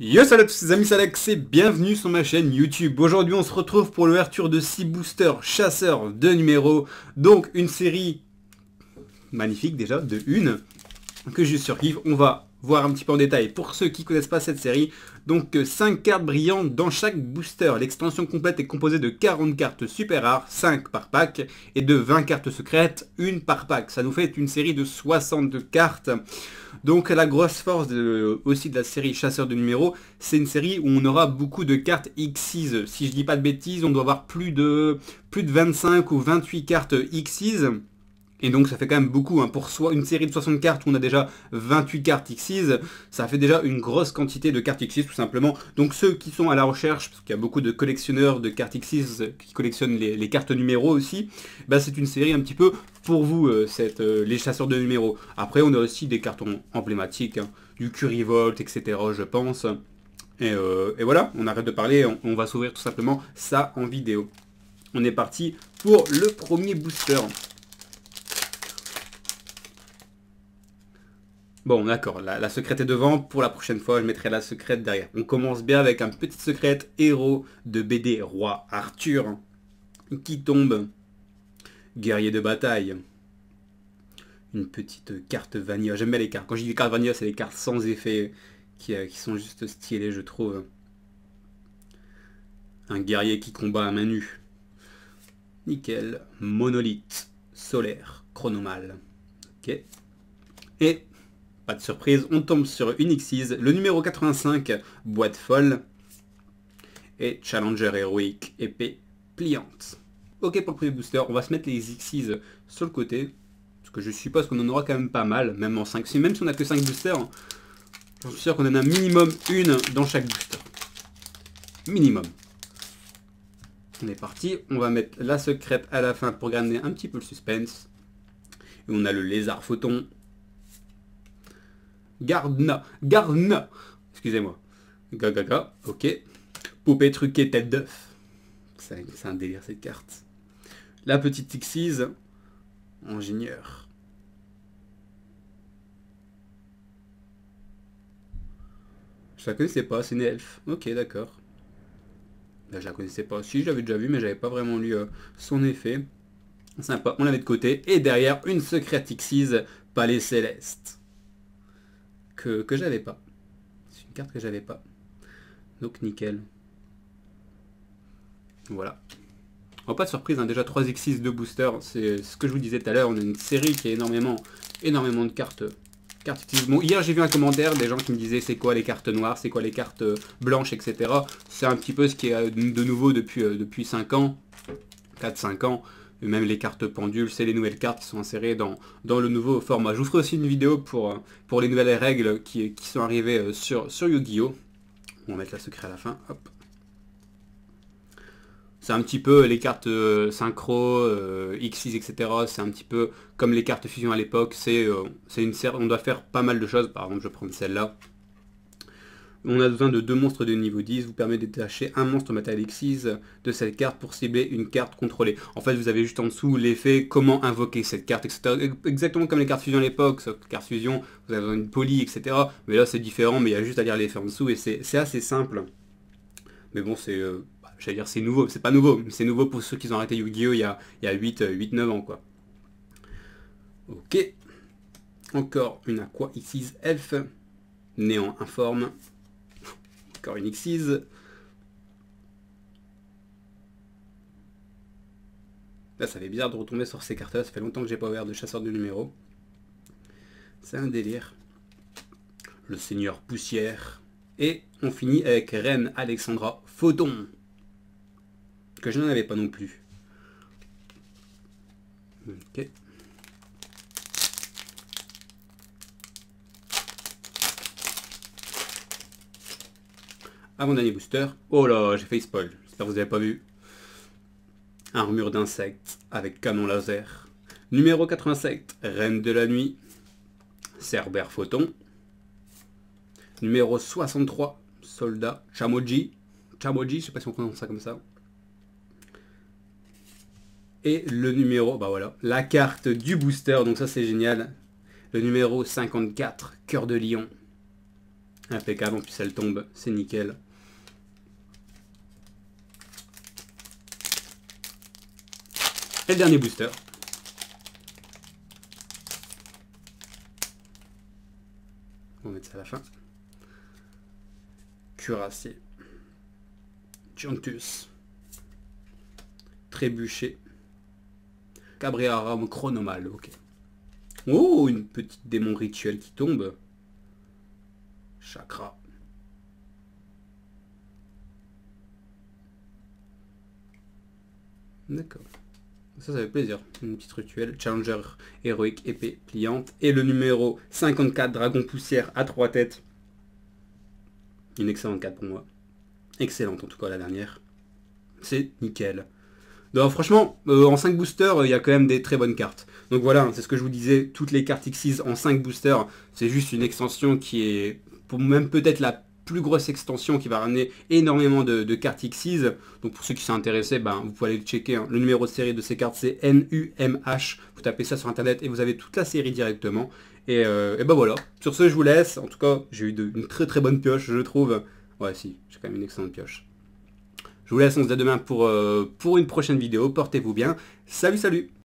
Yo salut à tous les amis, c'est Alex et bienvenue sur ma chaîne YouTube. Aujourd'hui on se retrouve pour l'ouverture de 6 boosters chasseurs de numéros. Donc une série magnifique déjà, de une, que je surkiffe. On va voir un petit peu en détail pour ceux qui ne connaissent pas cette série. Donc 5 cartes brillantes dans chaque booster. L'extension complète est composée de 40 cartes super rares, 5 par pack, et de 20 cartes secrètes, une par pack. Ça nous fait une série de 62 cartes. Donc la grosse force aussi de la série Chasseur de numéros, c'est une série où on aura beaucoup de cartes Xyz. Si je dis pas de bêtises, on doit avoir plus de 25 ou 28 cartes Xyz. Et donc ça fait quand même beaucoup, hein. Pour une série de 60 cartes où on a déjà 28 cartes Xyz, ça fait déjà une grosse quantité de cartes Xyz tout simplement. Donc ceux qui sont à la recherche, parce qu'il y a beaucoup de collectionneurs de cartes Xyz qui collectionnent les cartes numéros aussi, bah c'est une série un petit peu pour vous, les chasseurs de numéros. Après on a aussi des cartons emblématiques, hein, du Curryvolt, etc. je pense. Et voilà, on arrête de parler, on va s'ouvrir tout simplement ça en vidéo. On est parti pour le premier booster. Bon, d'accord, la secrète est devant. Pour la prochaine fois, je mettrai la secrète derrière. On commence bien avec un petit secrète héros de BD, Roi Arthur, qui tombe. Guerrier de bataille. Une petite carte vanilla. J'aime bien les cartes. Quand je dis les cartes vanilla, c'est les cartes sans effet qui sont juste stylées, je trouve. Un guerrier qui combat à main nue. Nickel. Monolithe. Solaire. Chronomal. Ok. Et pas de surprise, on tombe sur une Xyz, le numéro 85, boîte folle, et Challenger héroïque, épée pliante. Ok pour le premier booster, on va se mettre les Xyz sur le côté, parce que je suppose qu'on en aura quand même pas mal, même en 5. Même si on n'a que 5 boosters, j'en suis sûr qu'on en a minimum une dans chaque booster. Minimum. On est parti, on va mettre la secrète à la fin pour garder un petit peu le suspense. Et on a le lézard photon. Gardna, excusez-moi. Gaga, ok. Poupée truquée tête d'œuf. C'est un délire cette carte. La petite Xyz, ingénieur. Je la connaissais pas, c'est une elfe. Ok, d'accord. Là, je la connaissais pas. Si, je l'avais déjà vu, mais j'avais pas vraiment lu son effet. Sympa, on la met de côté. Et derrière, une secrète Xyz, palais céleste. Que j'avais pas. C'est une carte que j'avais pas. Donc nickel. Voilà. Oh, pas de surprise, hein, déjà 3x6 de booster, c'est ce que je vous disais tout à l'heure, on a une série qui a énormément de cartes Xyz. Bon, hier j'ai vu un commentaire des gens qui me disaient c'est quoi les cartes noires, c'est quoi les cartes blanches, etc. C'est un petit peu ce qui est de nouveau depuis 5 ans, 4-5 ans. Et même les cartes pendules, c'est les nouvelles cartes qui sont insérées dans le nouveau format. Je vous ferai aussi une vidéo pour les nouvelles règles qui sont arrivées sur Yu-Gi-Oh! On va mettre la secret à la fin, hop. C'est un petit peu les cartes synchro, X6, etc. C'est un petit peu comme les cartes fusion à l'époque. On doit faire pas mal de choses. Par exemple, je vais prendre celle-là. On a besoin de 2 monstres de niveau 10. Vous permet de détacher un monstre matériel X6 de cette carte pour cibler une carte contrôlée. En fait, vous avez juste en dessous l'effet comment invoquer cette carte, etc. Exactement comme les cartes fusion à l'époque. Sauf que carte fusion, vous avez besoin d'une poly, etc. Mais là, c'est différent. Mais il y a juste à lire l'effet en dessous et c'est assez simple. Mais bon, j'allais dire c'est nouveau, c'est pas nouveau, mais c'est nouveau pour ceux qui ont arrêté Yu-Gi-Oh! Il y a 8-9 ans, quoi. Ok. Encore une Aqua Xyz Elf. Néant informe. Encore une Xyz. Là, ça fait bizarre de retomber sur ces cartes-là. Ça fait longtemps que j'ai pas ouvert de chasseur de numéros. C'est un délire. Le Seigneur Poussière. Et on finit avec Reine Alexandra Photon. Que je n'en avais pas non plus. Ok. Avant-dernier booster. Oh là, j'ai failli spoil. J'espère que vous n'avez pas vu. Armure d'insectes avec canon laser. Numéro 87, Reine de la Nuit. Cerbère Photon. Numéro 63, Soldat Chamoji. Chamoji, je sais pas si on prononce ça comme ça. Et le numéro, bah voilà, la carte du booster, donc ça c'est génial. Le numéro 54, Cœur de Lion. Impeccable, en plus elle tombe, c'est nickel. Et le dernier booster. On va mettre ça à la fin. Cuirassé. Giantus. Trébuché. Cabriarum Chronomal, ok. Oh, une petite démon rituel qui tombe. Chakra. D'accord. Ça fait plaisir. Une petite rituel. Challenger héroïque, épée pliante. Et le numéro 54, Dragon Poussière à 3 têtes. Une excellente carte pour moi. Excellente en tout cas la dernière. C'est nickel. Donc franchement, en 5 boosters, il y a quand même des très bonnes cartes. Donc voilà, c'est ce que je vous disais, toutes les cartes Xyz en 5 boosters, c'est juste une extension qui est, pour même peut-être la plus grosse extension qui va ramener énormément de cartes Xyz. Donc pour ceux qui sont intéressés, ben, vous pouvez aller le checker. Hein. Le numéro de série de ces cartes, c'est NUMH. Vous tapez ça sur internet et vous avez toute la série directement. Et ben voilà, sur ce je vous laisse. En tout cas, j'ai eu une très très bonne pioche, je trouve. Ouais si, j'ai quand même une excellente pioche. Je vous laisse, on se dit à demain pour une prochaine vidéo. Portez-vous bien. Salut, salut!